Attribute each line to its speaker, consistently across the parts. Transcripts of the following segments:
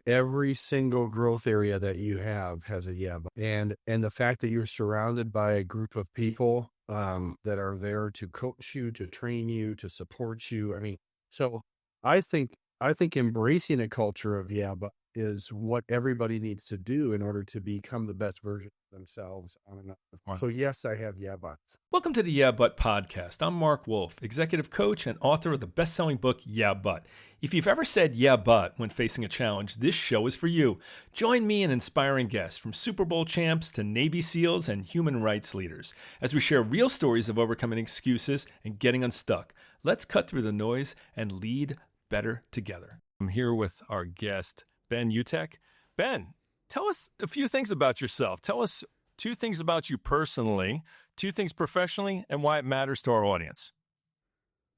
Speaker 1: every single growth area that you have has a yeah, and the fact that you're surrounded by a group of people that are there to coach you, to train you, to support you. I mean, so I think I think embracing a culture of yeah, but is what everybody needs to do in order to become the best version of themselves on and off.
Speaker 2: Wow.
Speaker 1: So yes, I have yeah buts.
Speaker 2: Welcome to the Yeah But podcast. I'm Marc Wolfe, executive coach and author of the best-selling book, Yeah But. If you've ever said yeah but when facing a challenge, this show is for you. Join me and inspiring guests from Super Bowl champs to Navy SEALs and human rights leaders as we share real stories of overcoming excuses and getting unstuck. Let's cut through the noise and lead better together. I'm here with our guest, Ben Utecht. Ben, tell us a few things about yourself. Tell us 2 things about you personally, 2 things professionally, and why it matters to our audience.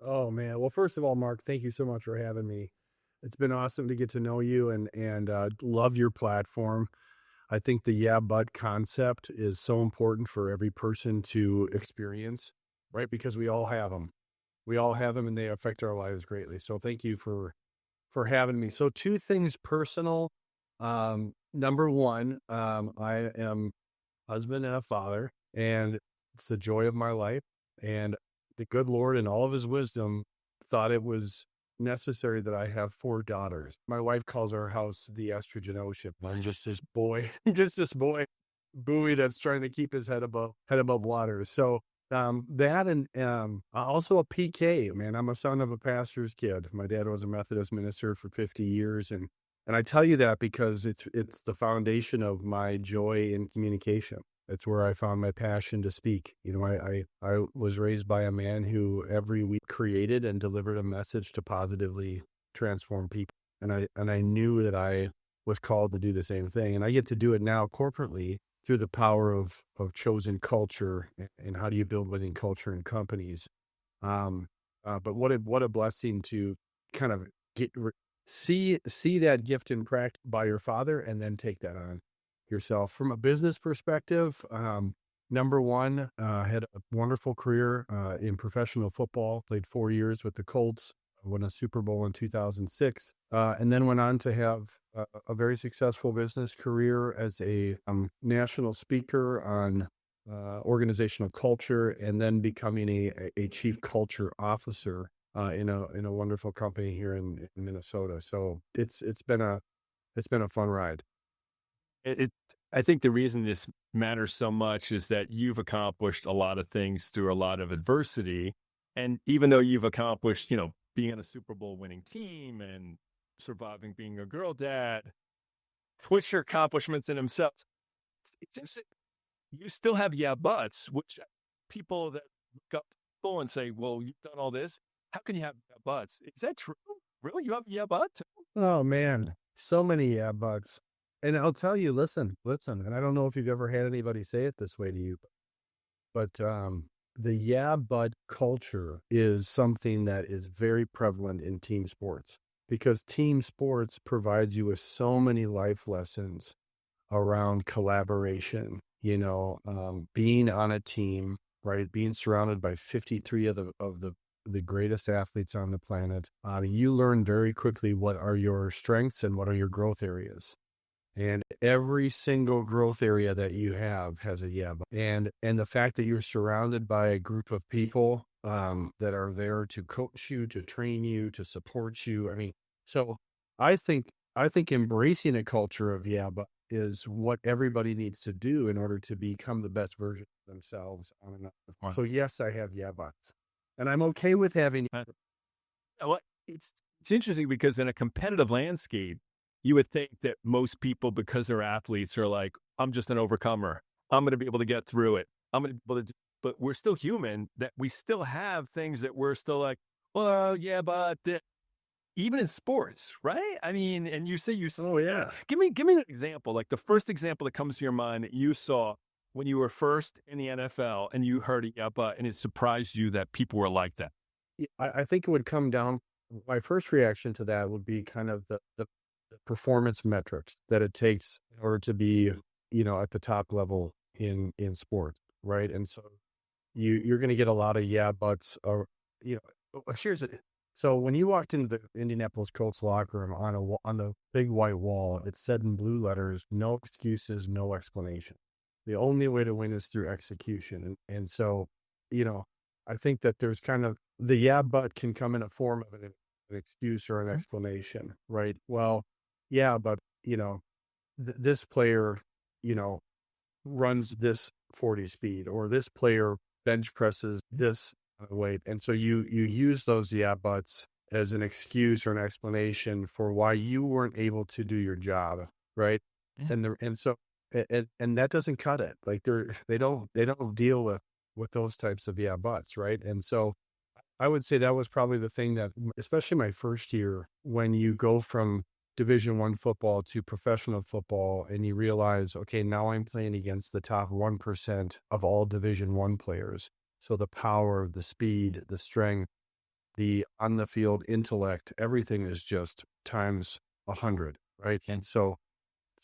Speaker 1: Oh man. Well, first of all, Mark, thank you so much for having me. It's been awesome to get to know you and love your platform. I think the yeah but concept is so important for every person to experience, right? Because we all have them. We all have them and they affect our lives greatly. So thank you for having me. So 2 things personal. Number 1, I am a husband and a father, and it's the joy of my life. And the good Lord, in all of his wisdom, thought it was necessary that I have 4 daughters. My wife calls our house the Estrogen Ocean. I'm just this boy, just this boy buoy that's trying to keep his head above water. So that and also a PK, man. I'm a son of a pastor's kid. My dad was a Methodist minister for 50 years, and I tell you that because it's the foundation of my joy in communication. It's where I found my passion to speak. You know, I was raised by a man who every week created and delivered a message to positively transform people. And I knew that I was called to do the same thing. And I get to do it now corporately through the power of chosen culture and how do you build winning culture in companies. But what a blessing to kind of see that gift in practice by your father and then take that on yourself. From a business perspective, number 1, had a wonderful career in professional football, played 4 years with the Colts, won a Super Bowl in 2006, and then went on to have a very successful business career as a national speaker on organizational culture, and then becoming a chief culture officer in a wonderful company here in Minnesota. So it's been a fun ride.
Speaker 2: I think the reason this matters so much is that you've accomplished a lot of things through a lot of adversity. And even though you've accomplished, being on a Super Bowl winning team and surviving being a girl dad, which are accomplishments in themselves, it's interesting. You still have yeah buts, which people that look up people and say, well, you've done all this. How can you have yeah buts? Is that true? Really? You have yeah buts?
Speaker 1: Oh man, so many yeah buts. And I'll tell you, listen, and I don't know if you've ever had anybody say it this way to you, but the yeah but culture is something that is very prevalent in team sports because team sports provides you with so many life lessons around collaboration, being on a team, right? Being surrounded by 53 of the greatest athletes on the planet. You learn very quickly what are your strengths and what are your growth areas. And every single growth area that you have has a yeah. And the fact that you're surrounded by a group of people that are there to coach you, to train you, to support you. I mean, so I think embracing a culture of yeah, but is what everybody needs to do in order to become the best version of themselves on and off.
Speaker 2: Wow.
Speaker 1: So yes, I have yeah buts. And I'm okay with having
Speaker 2: Well, it's interesting because in a competitive landscape, you would think that most people, because they're athletes, are like, I'm just an overcomer. I'm going to be able to get through it. I'm going to be able to do, but we're still human, that we still have things that we're still like, well, yeah, but even in sports, right? I mean, and you say
Speaker 1: oh yeah.
Speaker 2: give me an example, like the first example that comes to your mind that you saw when you were first in the NFL and you heard it, yeah, but, and it surprised you that people were like that.
Speaker 1: I think it would come down, my first reaction to that would be kind of the performance metrics that it takes in order to be, at the top level in sports, right? And so you're going to get a lot of yeah buts, or here's it. So when you walked into the Indianapolis Colts locker room on the big white wall, it said in blue letters, "No excuses, no explanation. The only way to win is through execution." And so, you know, I think that there's kind of the yeah, but can come in a form of an excuse or an explanation, right? Well, yeah, but this player, you know, runs this 40 speed, or this player bench presses this weight. And so you use those yeah buts as an excuse or an explanation for why you weren't able to do your job, right?
Speaker 2: Yeah.
Speaker 1: And that doesn't cut it. Like they don't deal with those types of yeah buts, right? And so I would say that was probably the thing that, especially my first year, when you go from Division I football to professional football, and you realize, okay, now I'm playing against the top 1% of all Division I players. So the power, the speed, the strength, the on the field intellect, everything is just times 100, right? And so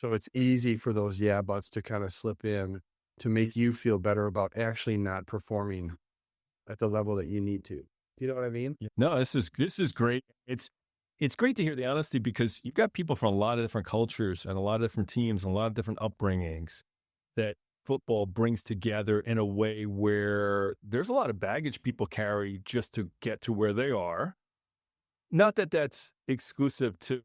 Speaker 1: it's easy for those yeah buts to kind of slip in to make you feel better about actually not performing at the level that you need to. Do you know what I mean?
Speaker 2: Yeah. No, this is great. It's great to hear the honesty because you've got people from a lot of different cultures and a lot of different teams and a lot of different upbringings that football brings together in a way where there's a lot of baggage people carry just to get to where they are. Not that that's exclusive to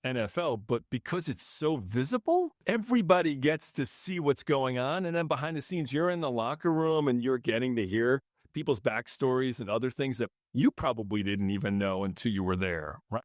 Speaker 2: NFL, but because it's so visible, everybody gets to see what's going on. And then behind the scenes, you're in the locker room and you're getting to hear people's backstories and other things that you probably didn't even know until you were there, right?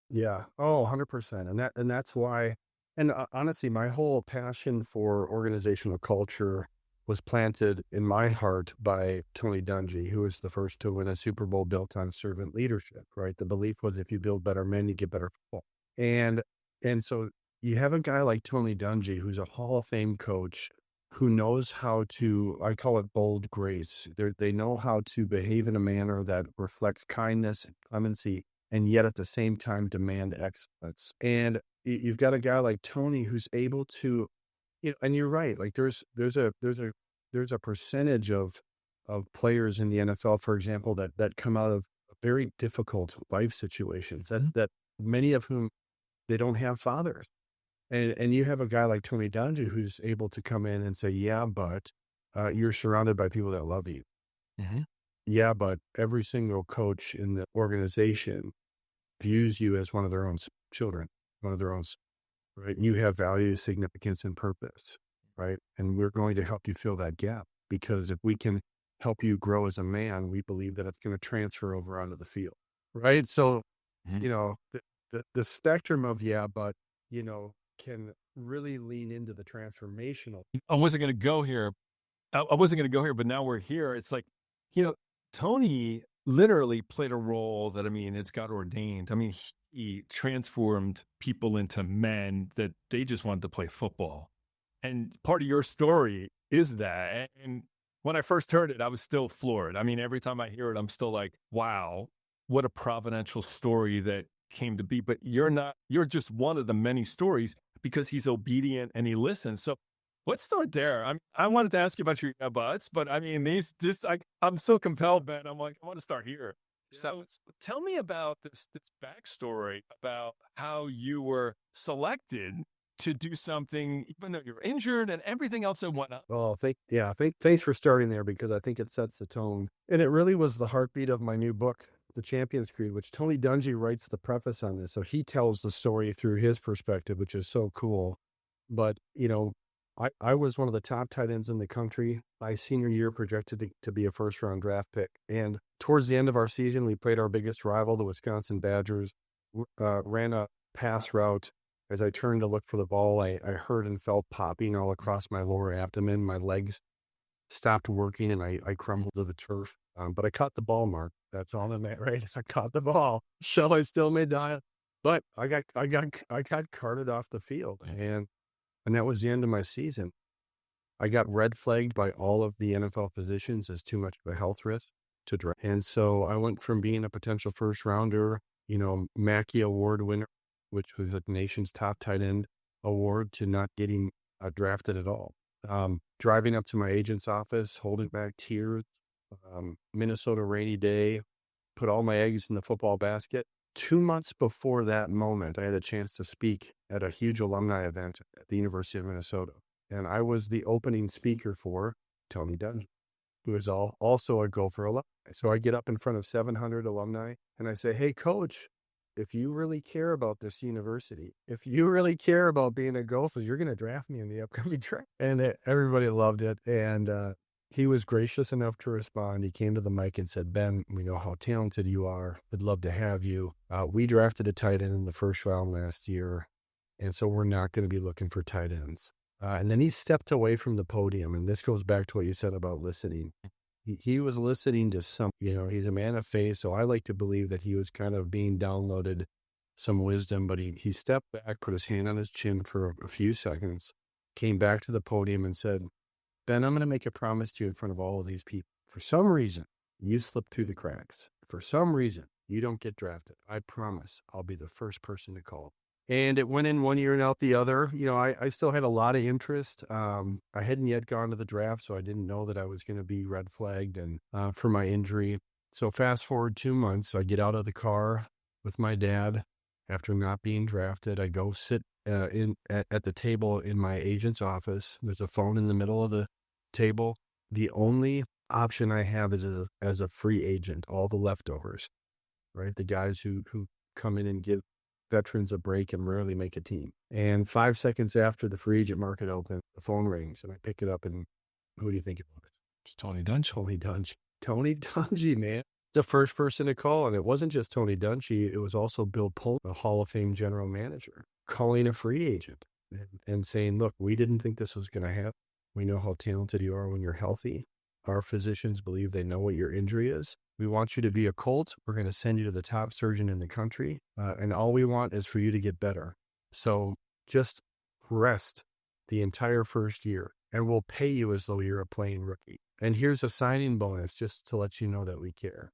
Speaker 1: Yeah. Oh, 100%. And that's why, and honestly, my whole passion for organizational culture was planted in my heart by Tony Dungy, who was the first to win a Super Bowl built on servant leadership, right? The belief was, if you build better men, you get better football. And and so you have a guy like Tony Dungy, who's a Hall of Fame coach, who knows how to, I call it bold grace. They know how to behave in a manner that reflects kindness and clemency, and yet at the same time demand excellence. And you've got a guy like Tony who's able to, and you're right. Like there's a percentage of players in the NFL, for example, that come out of very difficult life situations, that many of whom, they don't have fathers. And you have a guy like Tony Dungy who's able to come in and say, yeah, but you're surrounded by people that love you.
Speaker 2: Mm-hmm.
Speaker 1: Yeah, but every single coach in the organization views you as one of their own children, one of their own, right? You have value, significance, and purpose, right? And we're going to help you fill that gap, because if we can help you grow as a man, we believe that it's going to transfer over onto the field, right? So,
Speaker 2: Mm-hmm.
Speaker 1: the spectrum of yeah, but can really lean into the transformational.
Speaker 2: I wasn't going to go here. I wasn't going to go here, but now we're here. It's like, you know, Tony literally played a role that, I mean, it's God ordained. I mean, he transformed people into men that they just wanted to play football. And part of your story is that. And when I first heard it, I was still floored. I mean, every time I hear it, I'm still like, wow, what a providential story that came to be. But you're just one of the many stories, because he's obedient and he listens. So let's start there. I wanted to ask you about your buts, but I mean, I'm so compelled, Ben. I'm like, I want to start here. So tell me about this backstory about how you were selected to do something, even though you're injured and everything else that went up.
Speaker 1: Oh, thanks for starting there, because I think it sets the tone. And it really was the heartbeat of my new book, The Champions Creed, which Tony Dungy writes the preface on this. So he tells the story through his perspective, which is so cool. But, I was one of the top tight ends in the country my senior year, projected to be a first round draft pick. And towards the end of our season, we played our biggest rival, the Wisconsin Badgers, ran a pass route. As I turned to look for the ball, I heard and felt popping all across my lower abdomen. My legs stopped working and I crumbled to the turf. But I caught the ball, Mark. That's all in that, right? I caught the ball. So I still made the, but I got carted off the field, and that was the end of my season. I got red flagged by all of the NFL physicians as too much of a health risk to draft. And so I went from being a potential first rounder, Mackey Award winner, which was the nation's top tight end award, to not getting drafted at all. Driving up to my agent's office, holding back tears, Minnesota rainy day, put all my eggs in the football basket. 2 months before that moment, I had a chance to speak at a huge alumni event at the University of Minnesota. And I was the opening speaker for Tony Dungy, who is also a Gopher alumni. So I get up in front of 700 alumni and I say, hey, coach, if you really care about this university, if you really care about being a Gopher, you're going to draft me in the upcoming draft. And everybody loved it. And he was gracious enough to respond. He came to the mic and said, Ben, we know how talented you are. We'd love to have you. We drafted a tight end in the first round last year. And so we're not going to be looking for tight ends. And then he stepped away from the podium. And this goes back to what you said about listening. He was listening to he's a man of faith. So I like to believe that he was kind of being downloaded some wisdom, but he stepped back, put his hand on his chin for a few seconds, came back to the podium and said, Ben, I'm going to make a promise to you in front of all of these people. For some reason, you slip through the cracks. For some reason, you don't get drafted. I promise I'll be the first person to call. And it went in one ear and out the other. I still had a lot of interest. I hadn't yet gone to the draft, so I didn't know that I was going to be red flagged and for my injury. So fast forward 2 months, I get out of the car with my dad after not being drafted. I go sit at the table in my agent's office. There's a phone in the middle of the table. The only option I have is as a free agent, all the leftovers, right? The guys who come in and give veterans a break and rarely make a team. And 5 seconds after the free agent market opens, the phone rings and I pick it up and who do you think it was?
Speaker 2: It's Tony Dungy.
Speaker 1: Tony Dungy, man. The first person to call. And it wasn't just Tony Dungy. It was also Bill Polk, the Hall of Fame general manager, calling a free agent and saying, look, we didn't think this was going to happen. We know how talented you are when you're healthy. Our physicians believe they know what your injury is. We want you to be a Colt. We're going to send you to the top surgeon in the country. And all we want is for you to get better. So just rest the entire first year and we'll pay you as though you're a playing rookie. And here's a signing bonus just to let you know that we care.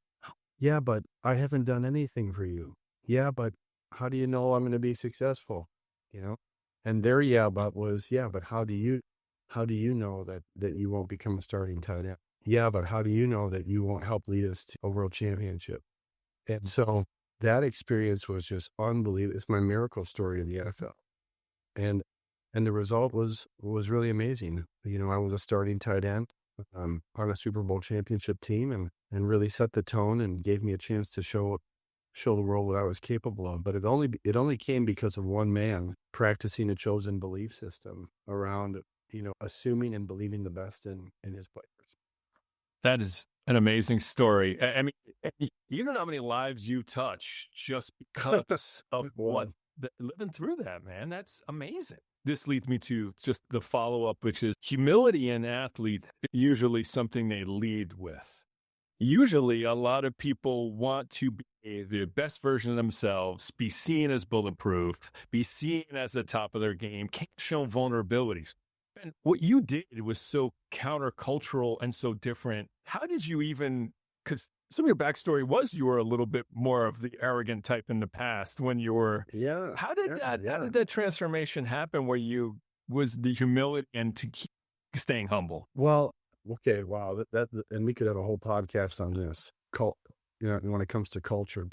Speaker 1: Yeah, but I haven't done anything for you. Yeah, but how do you know I'm going to be successful? And their yeah, but was, yeah, but how do you know that you won't become a starting tight end? Yeah, but how do you know that you won't help lead us to a world championship? And so that experience was just unbelievable. It's my miracle story in the NFL. And the result was really amazing. I was a starting tight end on a Super Bowl championship team and really set the tone and gave me a chance to show the world what I was capable of. But it only came because of one man practicing a chosen belief system around, assuming and believing the best in his players.
Speaker 2: That is an amazing story. I mean, you don't know how many lives you touch just because of living through that, man. That's amazing. This leads me to just the follow-up, which is humility in athletes is usually something they lead with. Usually, a lot of people want to be the best version of themselves, be seen as bulletproof, be seen as the top of their game, can't show vulnerabilities. And what you did was so countercultural and so different. How did you because some of your backstory was you were a little bit more of the arrogant type in the past when you were.
Speaker 1: Yeah.
Speaker 2: How did that transformation happen where you was the humility and to keep staying humble?
Speaker 1: Well, okay. Wow. And we could have a whole podcast on this when it comes to culture,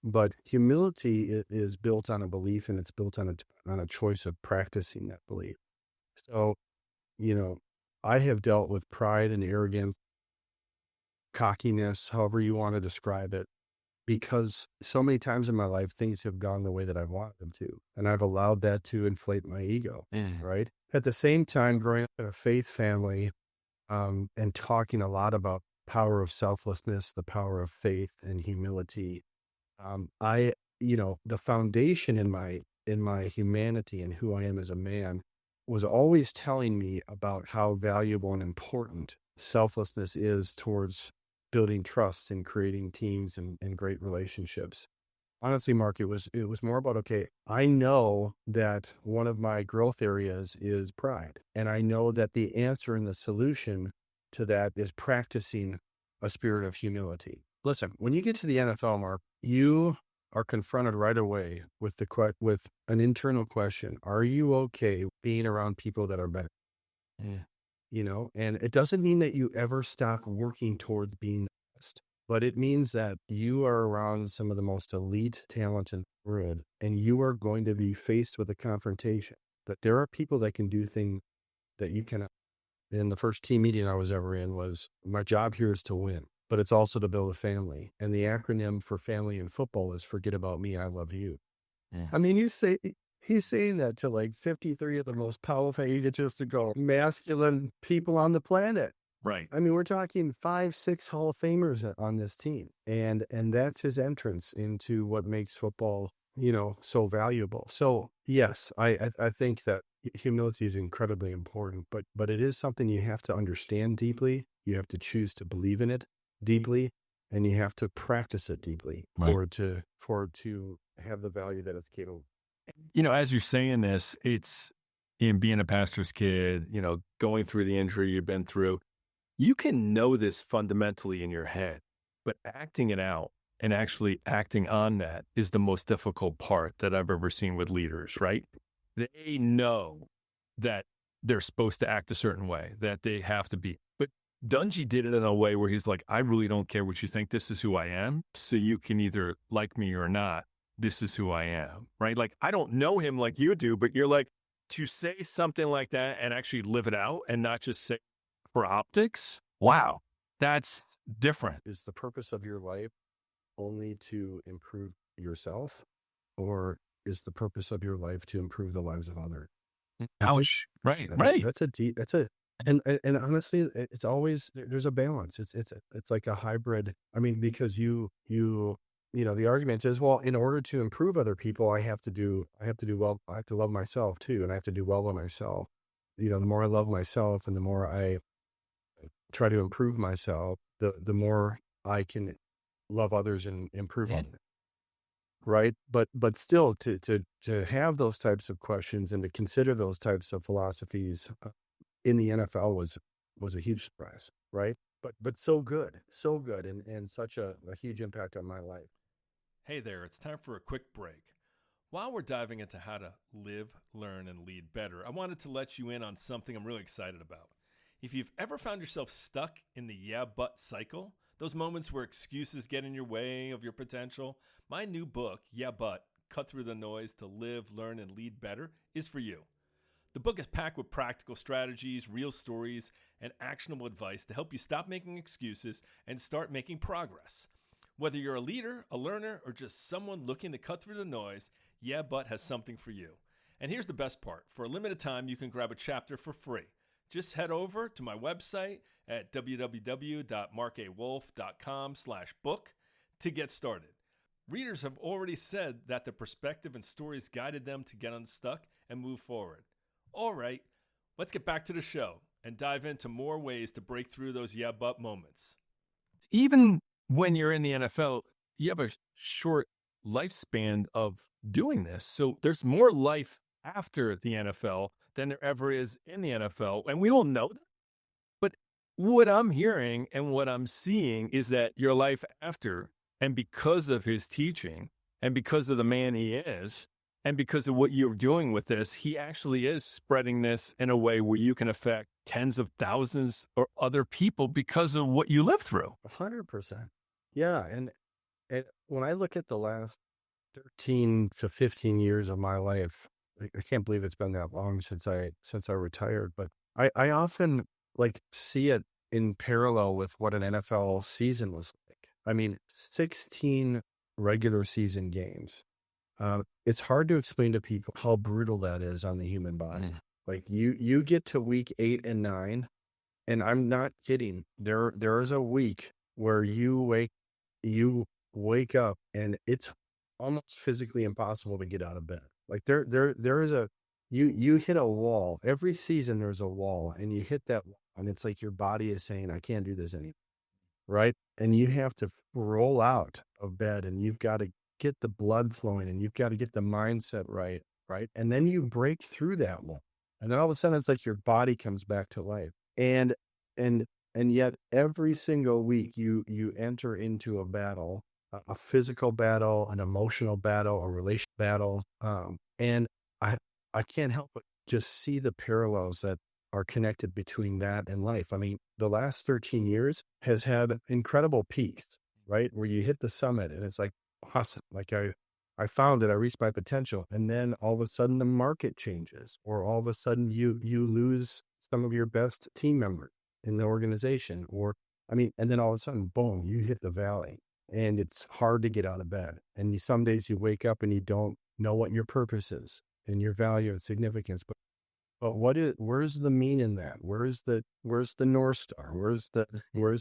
Speaker 1: but humility is built on a belief and it's built on a choice of practicing that belief. So, I have dealt with pride and arrogance, cockiness, however you want to describe it, because so many times in my life, things have gone the way that I've wanted them to. And I've allowed that to inflate my ego, right? At the same time, growing up in a faith family and talking a lot about power of selflessness, the power of faith and humility, the foundation in my humanity and who I am as a man was always telling me about how valuable and important selflessness is towards building trust and creating teams and great relationships. Honestly, Mark, it was more about, okay, I know that one of my growth areas is pride. And I know that the answer and the solution to that is practicing a spirit of humility. Listen, when you get to the NFL, Mark, you are confronted right away with an internal question. Are you okay being around people that are better?
Speaker 2: Yeah.
Speaker 1: And it doesn't mean that you ever stop working towards being the best. but it means that you are around some of the most elite talent in the world, and you are going to be faced with a confrontation. That there are people that can do things that you cannot. In the first team meeting I was ever in was, my job here is to win, but it's also to build a family. And the acronym for family in football is forget about me, I love you.
Speaker 2: Yeah.
Speaker 1: I mean, he's saying that to like 53 of the most powerful, egotistical, masculine people on the planet.
Speaker 2: Right.
Speaker 1: I mean, we're talking 5, 6 Hall of Famers on this team. And that's his entrance into what makes football, so valuable. So yes, I think that humility is incredibly important, but it is something you have to understand deeply. You have to choose to believe in it deeply, and you have to practice it deeply for it to have the value that it's capable.
Speaker 2: As you're saying this, it's in being a pastor's kid, going through the injury you've been through. You can know this fundamentally in your head, but acting it out and actually acting on that is the most difficult part that I've ever seen with leaders, right? They know that they're supposed to act a certain way, that they have to be. But Dungy did it in a way where he's like, I really don't care what you think. This is who I am. So you can either like me or not. This is who I am, right? Like, I don't know him like you do, but you're like, to say something like that and actually live it out and not just say for optics. Wow. That's different.
Speaker 1: Is the purpose of your life only to improve yourself, or is the purpose of your life to improve the lives of others?
Speaker 2: Ouch. Right.
Speaker 1: And honestly, it's always, there's a balance. It's like a hybrid. I mean, because the argument is, well, in order to improve other people, I have to do well. I have to love myself too. And I have to do well by myself. The more I love myself and the more I try to improve myself, the more I can love others and improve others. Right. But still to have those types of questions and to consider those types of philosophies in the NFL was a huge surprise. Right. But so good and such a huge impact on my life.
Speaker 2: Hey there, it's time for a quick break. While we're diving into how to live, learn, and lead better, I wanted to let you in on something I'm really excited about. If you've ever found yourself stuck in the yeah, but cycle, those moments where excuses get in your way of your potential, my new book, Yeah, But, Cut Through the Noise to Live, Learn, and Lead Better is for you. The book is packed with practical strategies, real stories, and actionable advice to help you stop making excuses and start making progress. Whether you're a leader, a learner, or just someone looking to cut through the noise, Yeah, But has something for you. And here's the best part. For a limited time, you can grab a chapter for free. Just head over to my website at www.marcawolfe.com/book to get started. Readers have already said that the perspective and stories guided them to get unstuck and move forward. All right, let's get back to the show and dive into more ways to break through those yeah, but moments. Even when you're in the NFL, you have a short lifespan of doing this. So there's more life after the NFL than there ever is in the NFL. And we all know that. But what I'm hearing and what I'm seeing is that your life after, and because of his teaching, and because of the man he is, and because of what you're doing with this, he actually is spreading this in a way where you can affect tens of thousands or other people because of what you lived through.
Speaker 1: 100%. Yeah. And when I look at the last 13 to 15 years of my life, I can't believe it's been that long since I retired, but I often see it in parallel with what an NFL season was like. I mean, 16 regular season games. It's hard to explain to people how brutal that is on the human body. Like you get to week 8 and 9, and I'm not kidding. There is a week where you wake up and it's almost physically impossible to get out of bed. Like there is you hit a wall. Every season there's a wall, and you hit that wall, and it's like your body is saying, I can't do this anymore. Right. And you have to roll out of bed, and you've got to get the blood flowing, and you've got to get the mindset right. Right. And then you break through that wall. And then all of a sudden it's like your body comes back to life. And yet every single week you enter into a battle, a physical battle, an emotional battle, a relational battle. And I can't help but just see the parallels that are connected between that and life. I mean, the last 13 years has had incredible peaks, right? Where you hit the summit and it's like awesome. Like I found it, I reached my potential. And then all of a sudden the market changes, or all of a sudden you lose some of your best team members in the organization, or I mean, and then all of a sudden, boom, you hit the valley and it's hard to get out of bed. And some days you wake up and you don't know what your purpose is and your value and significance. But where's the mean in that? Where's the North Star? Where's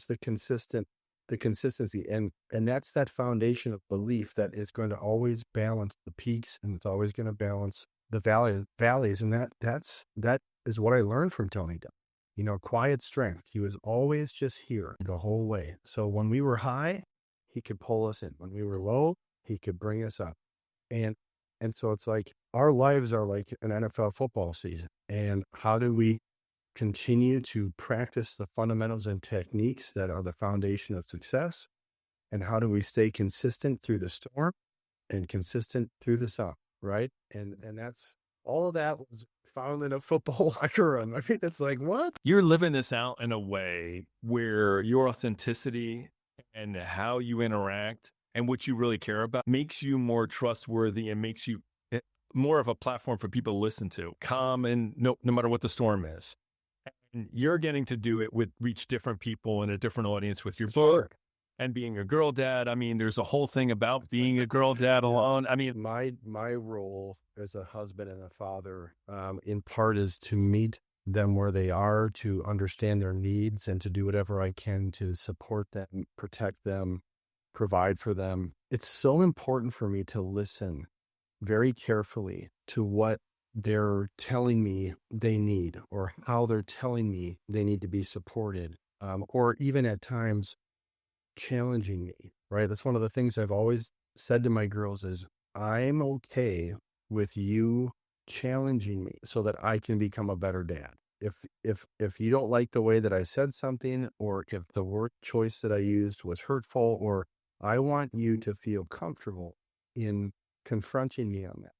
Speaker 1: the consistency? And that's that foundation of belief that is going to always balance the peaks, and it's always going to balance the valleys. And that is what I learned from Tony Dungy. You know, quiet strength. He was always just here the whole way. So when we were high, he could pull us in. When we were low, he could bring us up. And so it's like our lives are like an NFL football season. And how do we continue to practice the fundamentals and techniques that are the foundation of success? And how do we stay consistent through the storm and consistent through the sun, right? And that's all of that was found in a football locker room. I mean, it's like, what?
Speaker 2: You're living this out in a way where your authenticity and how you interact and what you really care about makes you more trustworthy and makes you more of a platform for people to listen to, calm, and no matter what the storm is. And you're getting to do it reach different people and a different audience with your book. And being a girl dad, I mean, there's a whole thing about being a girl dad alone. I mean,
Speaker 1: my role as a husband and a father, in part, is to meet them where they are, to understand their needs, and to do whatever I can to support them, protect them, provide for them. It's so important for me to listen very carefully to what they're telling me they need, or how they're telling me they need to be supported, or even at times challenging me, right? That's one of the things I've always said to my girls is, I'm okay with you challenging me so that I can become a better dad. If you don't like the way that I said something, or if the word choice that I used was hurtful, or I want you to feel comfortable in confronting me on that.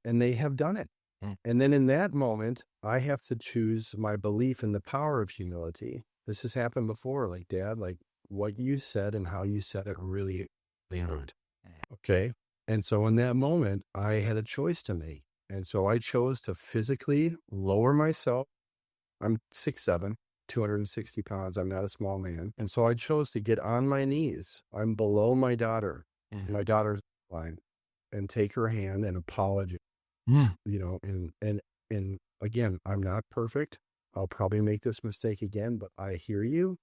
Speaker 1: And they have done it. And then in that moment, I have to choose my belief in the power of humility. This has happened before, like, Dad, like what you said and how you said it really hurt. Okay. And so in that moment, I had a choice to make. And so I chose to physically lower myself. I'm 6'7", 260 pounds. I'm not a small man. And so I chose to get on my knees. I'm below my daughter, my daughter's line, and take her hand and apologize. You know, and again, I'm not perfect. I'll probably make this mistake again, but I hear you.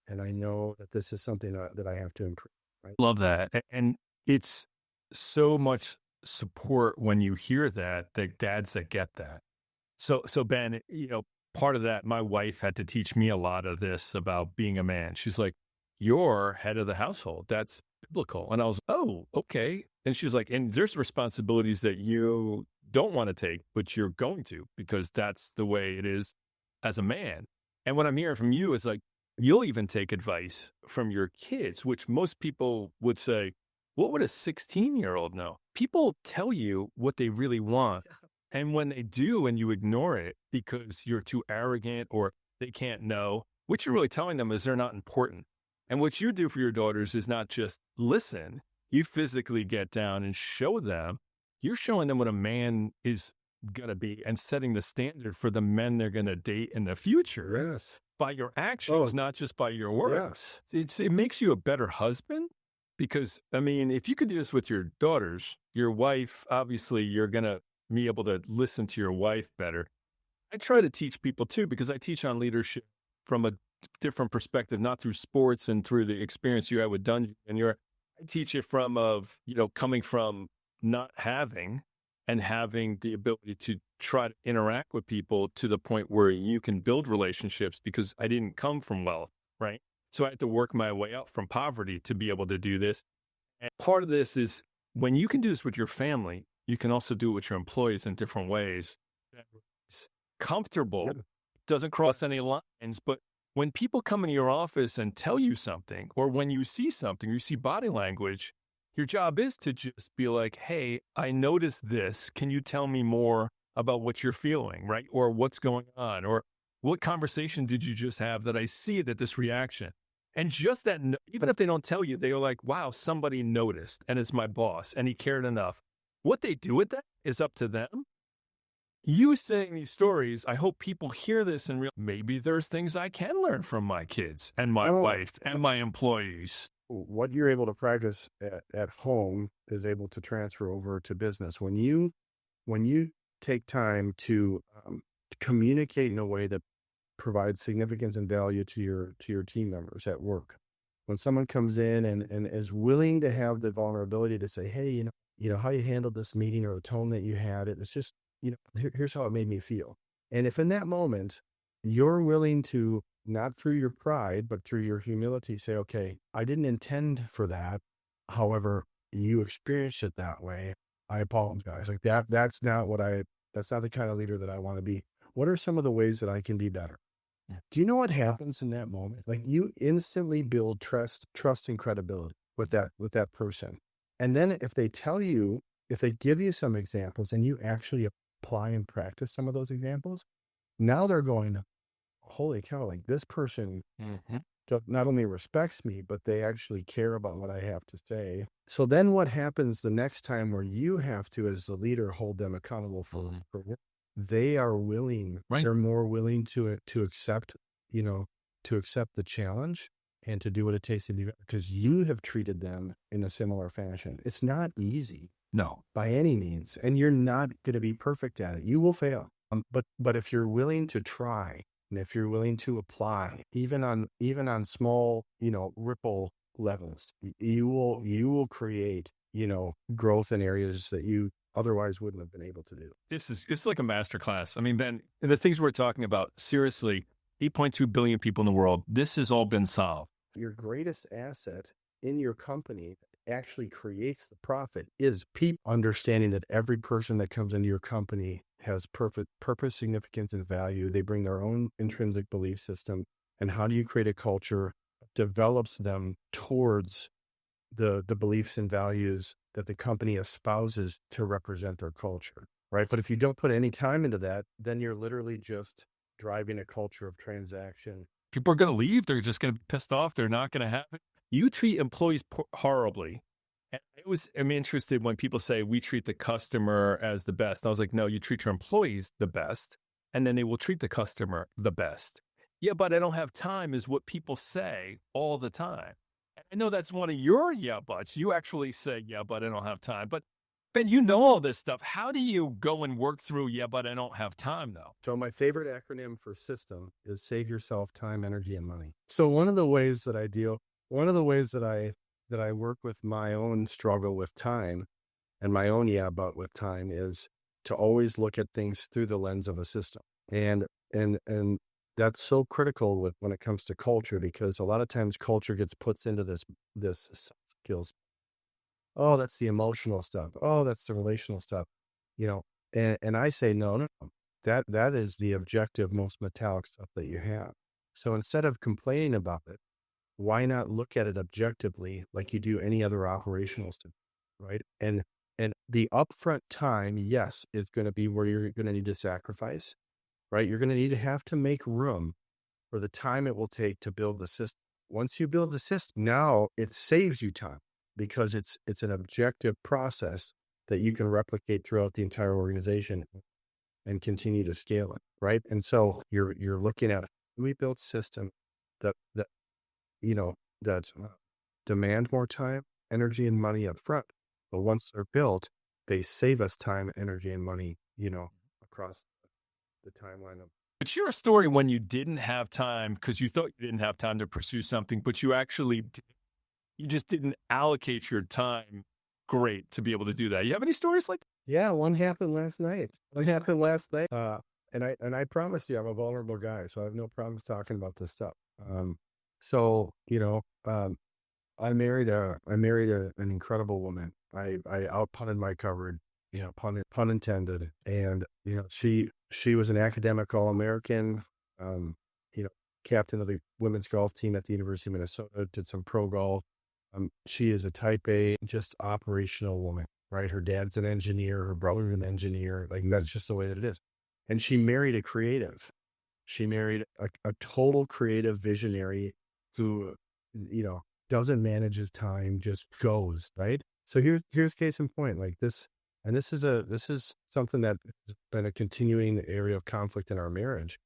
Speaker 1: And I know that this is something that I have to improve. Right?
Speaker 2: Love that. And it's so much support when you hear that, the dads that get that. So Ben, you know, part of that, my wife had to teach me a lot of this about being a man. She's like, you're head of the household. That's biblical. And I was, oh, okay. And she's like, and there's responsibilities that you don't want to take, but you're going to, because that's the way it is as a man. And what I'm hearing from you is like, you'll even take advice from your kids, which most people would say, what would a 16-year-old know? People tell you what they really want. And when they do and you ignore it because you're too arrogant or they can't know, what you're really telling them is they're not important. And what you do for your daughters is not just listen. You physically get down and show them. You're showing them what a man is going to be and setting the standard for the men they're going to date in the future.
Speaker 1: Yes.
Speaker 2: By your actions, not just by your words. Yes. It makes you a better husband because, I mean, if you could do this with your daughters, your wife, obviously you're going to be able to listen to your wife better. I try to teach people too, because I teach on leadership from a different perspective, not through sports and through the experience you had with Dungy. And I teach it from coming from not having and having the ability to try to interact with people to the point where you can build relationships, because I didn't come from wealth, right? So I had to work my way up from poverty to be able to do this. And part of this is when you can do this with your family, you can also do it with your employees in different ways. It's comfortable, doesn't cross any lines, but when people come into your office and tell you something, or when you see something, you see body language, your job is to just be like, hey, I noticed this. Can you tell me more about what you're feeling, right? Or what's going on? Or what conversation did you just have that I see that this reaction? And just that, even if they don't tell you, they are like, wow, somebody noticed and it's my boss and he cared enough. What they do with that is up to them. You saying these stories, I hope people hear this and realize maybe there's things I can learn from my kids and my wife and my employees.
Speaker 1: What you're able to practice at home is able to transfer over to business. When you take time to communicate in a way that provides significance and value to your team members at work, when someone comes in and is willing to have the vulnerability to say, hey, how you handled this meeting or the tone that you had, it's just, here's how it made me feel. And if in that moment you're willing to, not through your pride, but through your humility, say, okay, I didn't intend for that. However, you experienced it that way. I apologize. Like that's not the kind of leader that I want to be. What are some of the ways that I can be better? Do you know what happens in that moment? Like you instantly build trust and credibility with that person. And then if they give you some examples and you actually apply and practice some of those examples, now they're going, holy cow, like this person not only respects me, but they actually care about what I have to say. So then what happens the next time where you have to, as the leader, hold them accountable for work? They are willing, they're more willing to accept, to accept the challenge and to do what it takes to do it because you have treated them in a similar fashion. It's not easy.
Speaker 2: No.
Speaker 1: By any means. And you're not going to be perfect at it. You will fail. But if you're willing to try, and if you're willing to apply, even on small, ripple levels, you will create, growth in areas that you otherwise wouldn't have been able to do.
Speaker 2: It's like a masterclass. I mean, Ben, the things we're talking about, seriously, 8.2 billion people in the world, this has all been solved.
Speaker 1: Your greatest asset in your company actually creates the profit is people understanding that every person that comes into your company has perfect purpose, significance, and value. They bring their own intrinsic belief system. And how do you create a culture that develops them towards the beliefs and values that the company espouses to represent their culture, right? But if you don't put any time into that, then you're literally just driving a culture of transaction.
Speaker 2: People are going to leave. They're just going to be pissed off. They're not going to have it. You treat employees horribly. And I'm interested when people say we treat the customer as the best. I was like, no, you treat your employees the best, and then they will treat the customer the best. Yeah, but I don't have time is what people say all the time. And I know that's one of your yeah buts. You actually say, yeah, but I don't have time. But Ben, you know all this stuff. How do you go and work through, yeah, but I don't have time though?
Speaker 1: So my favorite acronym for system is save yourself time, energy, and money. So one of the ways that I work with my own struggle with time and my own yeah, but with time is to always look at things through the lens of a system. And that's so critical when it comes to culture, because a lot of times culture gets put into this skills. Oh, that's the emotional stuff. Oh, that's the relational stuff, and I say, no. That is the objective, most metallic stuff that you have. So instead of complaining about it, why not look at it objectively like you do any other operational stuff, right? And the upfront time, yes, is going to be where you're going to need to sacrifice, right? You're going to have to make room for the time it will take to build the system. Once you build the system, now it saves you time because it's an objective process that you can replicate throughout the entire organization and continue to scale it, right? And so you're looking at, we build system that demand more time, energy, and money up front. But once they're built, they save us time, energy, and money, across the timeline of.
Speaker 2: But share a story when you didn't have time because you thought you didn't have time to pursue something, but you actually you just didn't allocate your time great to be able to do that. You have any stories like that?
Speaker 1: Yeah, one happened last night. And I promise you, I'm a vulnerable guy, so I have no problems talking about this stuff. I married an incredible woman. I outpunted my coverage, pun intended. And, she was an academic All-American, captain of the women's golf team at the University of Minnesota, did some pro golf. She is a type A, just operational woman, right? Her dad's an engineer, her brother's an engineer. Like that's just the way that it is. And she married a creative. She married a total creative visionary who doesn't manage his time, just goes, right? So here's case in point, like this, and this is something that has been a continuing area of conflict in our marriage.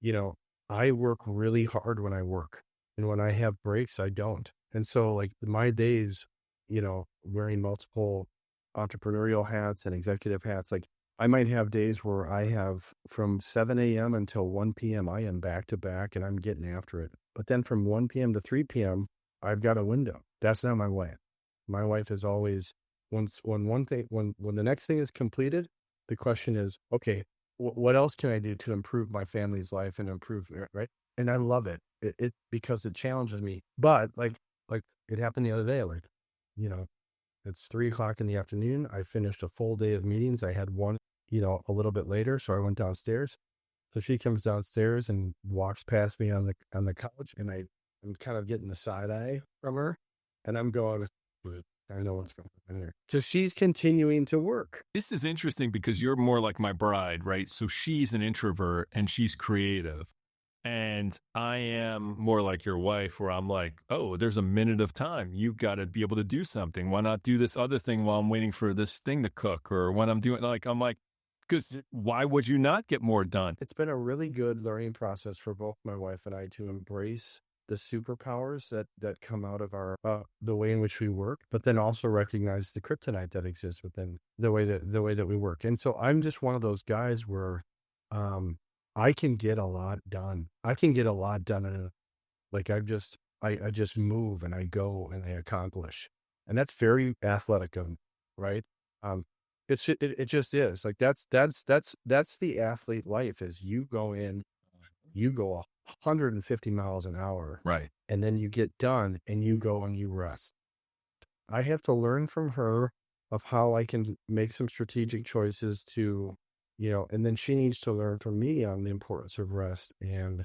Speaker 1: You know, I work really hard when I work, and when I have breaks, I don't. And so, like, my days, wearing multiple entrepreneurial hats and executive hats, like, I might have days where I have from 7 a.m. until 1 p.m., I am back to back and I'm getting after it. But then from 1 p.m. to 3 p.m., I've got a window. That's not my wife. My wife is always, when the next thing is completed, the question is, okay, what else can I do to improve my family's life and improve, right? And I love it. It because it challenges me. But like it happened the other day, like, you know, it's 3 o'clock in the afternoon. I finished a full day of meetings. I had one, a little bit later. So I went downstairs. So she comes downstairs and walks past me on the couch, and I'm kind of getting the side eye from her, and I'm going, I know what's going on there. So she's continuing to work.
Speaker 2: This is interesting because you're more like my bride, right? So she's an introvert and she's creative. And I am more like your wife, where I'm like, oh, there's a minute of time. You've got to be able to do something. Why not do this other thing while I'm waiting for this thing to cook? Or when I'm doing, like, I'm like, because why would you not get more done?
Speaker 1: It's been a really good learning process for both my wife and I to embrace the superpowers that come out of our the way in which we work, but then also recognize the kryptonite that exists within the way that we work. And so I'm just one of those guys where I can get a lot done. I can get a lot done I just move and I go and I accomplish. And that's very athletic of me, right? It just is. Like that's the athlete life. Is you go in, you go 150 miles an hour,
Speaker 2: Right.
Speaker 1: and then you get done and you go and you rest. I have to learn from her of how I can make some strategic choices to, and then she needs to learn from me on the importance of rest and,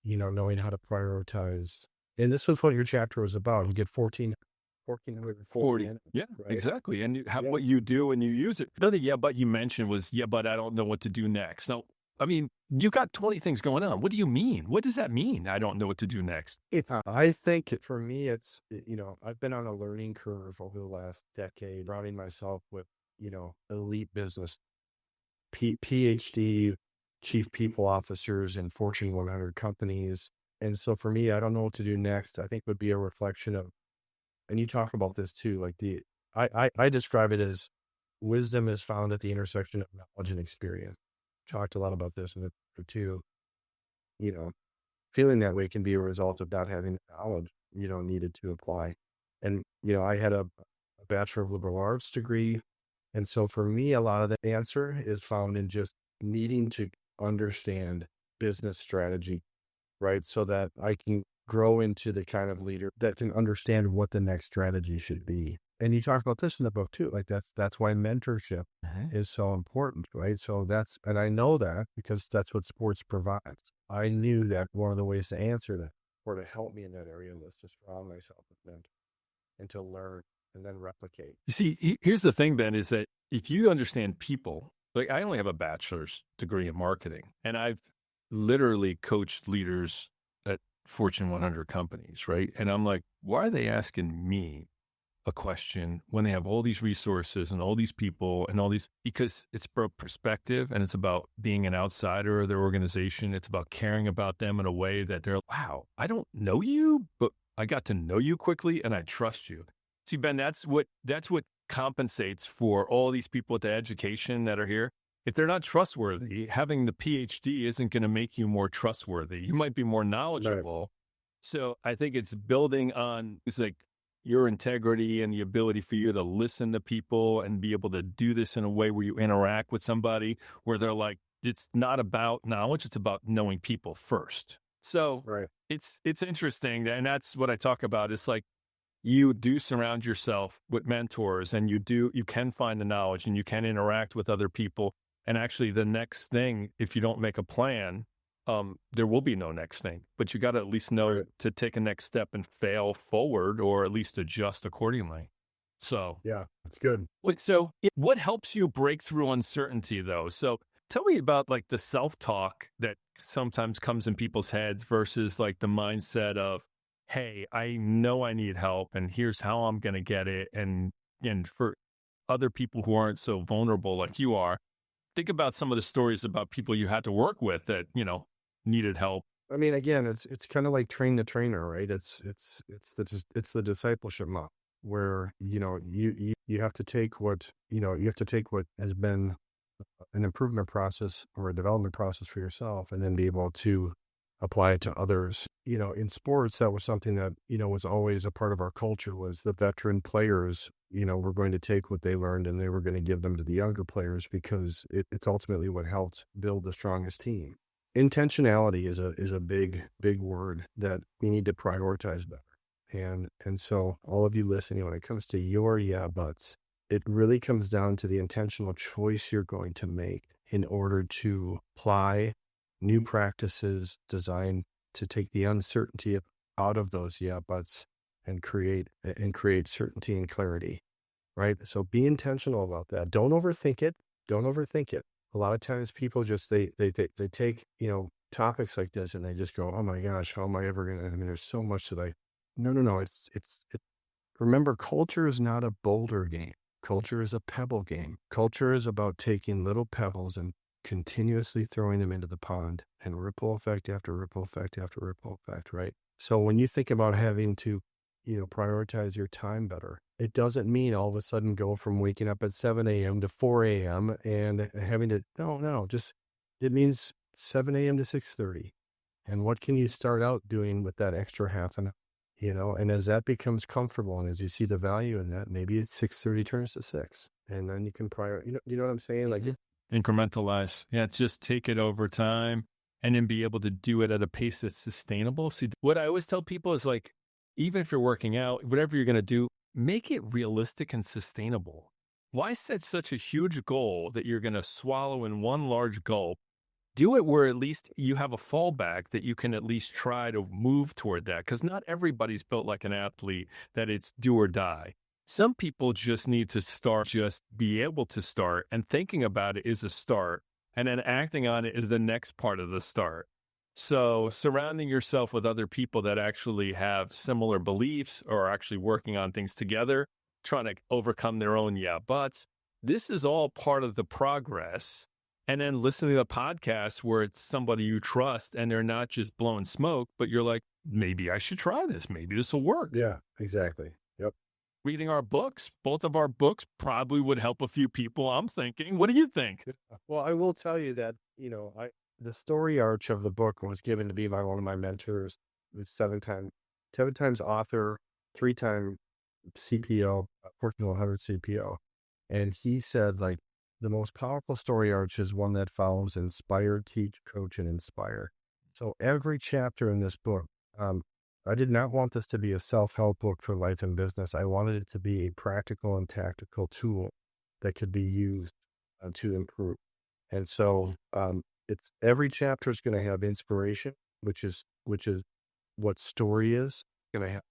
Speaker 1: knowing how to prioritize. And this was what your chapter was about. You get 1440 minutes.
Speaker 2: Yeah,
Speaker 1: right?
Speaker 2: exactly. And
Speaker 1: Yeah.
Speaker 2: what you do and you use it. The other yeah, but you mentioned was, yeah, but I don't know what to do next. No, I mean, you got 20 things going on. What do you mean? What does that mean? I don't know what to do next.
Speaker 1: I think for me, I've been on a learning curve over the last decade, surrounding myself with, elite business, PhD, chief people officers in Fortune 100 companies. And so for me, I don't know what to do next. I think would be a reflection of, and you talk about this too, like I describe it as wisdom is found at the intersection of knowledge and experience. Talked a lot about this in the too, feeling that way can be a result of not having the knowledge, needed to apply. And, I had a Bachelor of Liberal Arts degree. And so for me, a lot of the answer is found in just needing to understand business strategy, right? So that I can grow into the kind of leader that can understand what the next strategy should be. And you talk about this in the book too. Like that's why mentorship is so important, right? So and I know that because that's what sports provides. I knew that one of the ways to answer that or to help me in that area was to surround myself with mentor and to learn and then replicate.
Speaker 2: You see, here's the thing, Ben, is that if you understand people, like I only have a bachelor's degree in marketing, and I've literally coached leaders at Fortune 100 companies, right? And I'm like, why are they asking me a question when they have all these resources and all these people and all these? Because it's about perspective and it's about being an outsider of their organization. It's about caring about them in a way that they're, wow, I don't know you, but I got to know you quickly and I trust you. See, Ben, that's what compensates for all these people with the education that are here. If they're not trustworthy, having the PhD isn't going to make you more trustworthy. You might be more knowledgeable. Right. So I think it's building on, it's like your integrity and the ability for you to listen to people and be able to do this in a way where you interact with somebody where they're like, it's not about knowledge, it's about knowing people first. So right. It's interesting. And that's what I talk about. It's like, you do surround yourself with mentors and you can find the knowledge and you can interact with other people. And actually the next thing, if you don't make a plan, there will be no next thing, but you got to at least know to take a next step and fail forward or at least adjust accordingly. So
Speaker 1: yeah, that's good.
Speaker 2: So what helps you break through uncertainty though? So tell me about like the self-talk that sometimes comes in people's heads versus like the mindset of, hey, I know I need help and here's how I'm going to get it. And for other people who aren't so vulnerable like you are, think about some of the stories about people you had to work with that, needed help.
Speaker 1: I mean, again, it's kind of like train the trainer, right? It's the discipleship model where, you have to take what, you have to take what has been an improvement process or a development process for yourself and then be able to apply it to others. In sports, that was something that, was always a part of our culture was the veteran players, were going to take what they learned and they were going to give them to the younger players because it's ultimately what helped build the strongest team. Intentionality is a big word that we need to prioritize better. And so all of you listening, when it comes to your yeah buts, it really comes down to the intentional choice you're going to make in order to apply new practices designed to take the uncertainty out of those yeah buts and create certainty and clarity, right? So be intentional about that. Don't overthink it. Don't overthink it. A lot of times people just they take, topics like this and they just go, oh my gosh, how am I ever gonna, I mean, there's so much that I no, remember, culture is not a boulder game. Culture is a pebble game. Culture is about taking little pebbles and continuously throwing them into the pond and ripple effect after ripple effect after ripple effect, right? So when you think about having to, prioritize your time better, it doesn't mean all of a sudden go from waking up at 7 a.m. to 4 a.m. and having to, no, just, it means 7 a.m. to 6:30. And what can you start out doing with that extra half an hour? And as that becomes comfortable and as you see the value in that, maybe it's 6:30 turns to 6. And then you can you know what I'm saying? Like,
Speaker 2: Incrementalize. Yeah, just take it over time and then be able to do it at a pace that's sustainable. See, what I always tell people is like, even if you're working out, whatever you're going to do, make it realistic and sustainable. Why set such a huge goal that you're going to swallow in one large gulp? Do it where at least you have a fallback that you can at least try to move toward that. Because not everybody's built like an athlete that it's do or die. Some people just need to start, just be able to start, and thinking about it is a start. And then acting on it is the next part of the start. So surrounding yourself with other people that actually have similar beliefs or are actually working on things together, trying to overcome their own yeah buts. This is all part of the progress. And then listening to a podcast where it's somebody you trust and they're not just blowing smoke, but you're like, maybe I should try this. Maybe this will work.
Speaker 1: yeah, exactly. Yep.
Speaker 2: Reading our books, both of our books probably would help a few people, I'm thinking. What do you think?
Speaker 1: Well, I will tell you that, the story arch of the book was given to me by one of my mentors, who's seven times author, 3-time CPO, Fortune 100 CPO. And he said, like, the most powerful story arch is one that follows inspire, teach, coach, and inspire. So every chapter in this book, I did not want this to be a self-help book for life and business. I wanted it to be a practical and tactical tool that could be used to improve. And so it's every chapter is going to have inspiration, which is what story is. Going to have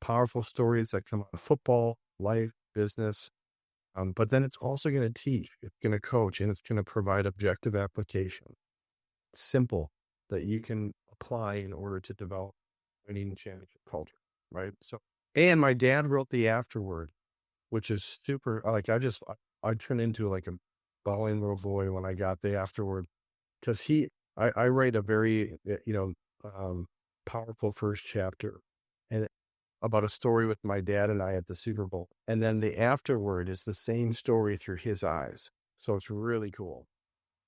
Speaker 1: powerful stories that come out of football, life, business. But then it's also going to teach, it's going to coach, and it's going to provide objective application. Simple that you can apply in order to develop winning championship culture, right? So, and my dad wrote the afterword, which is super. Like I turned into like a bawling little boy when I got the afterword because I write a very powerful first chapter, and about a story with my dad and I at the Super Bowl. And then the afterword is the same story through his eyes. So it's really cool.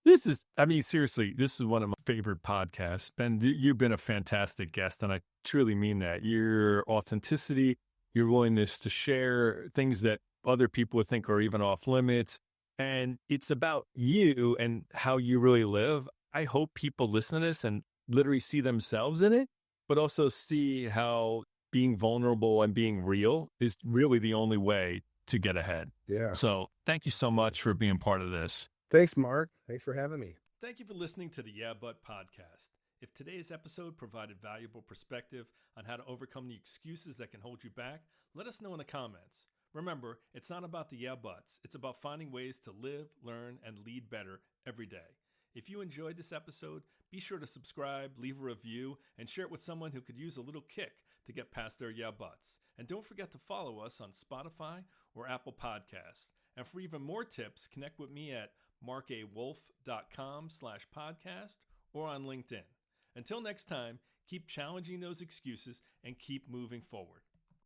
Speaker 2: Seriously, this is one of my favorite podcasts. Ben, you've been a fantastic guest, and I truly mean that. Your authenticity, your willingness to share things that other people would think are even off limits. And it's about you and how you really live. I hope people listen to this and literally see themselves in it, but also see how being vulnerable and being real is really the only way to get ahead.
Speaker 1: Yeah.
Speaker 2: So thank you so much for being part of this.
Speaker 1: Thanks, Mark. Thanks for having me.
Speaker 2: Thank you for listening to the Yeah But podcast. If today's episode provided valuable perspective on how to overcome the excuses that can hold you back, let us know in the comments. Remember, it's not about the yeah buts. It's about finding ways to live, learn, and lead better every day. If you enjoyed this episode, be sure to subscribe, leave a review, and share it with someone who could use a little kick to get past their yeah buts. And don't forget to follow us on Spotify or Apple Podcasts. And for even more tips, connect with me at markawolfe.com/podcast or on LinkedIn. Until next time, keep challenging those excuses and keep moving forward.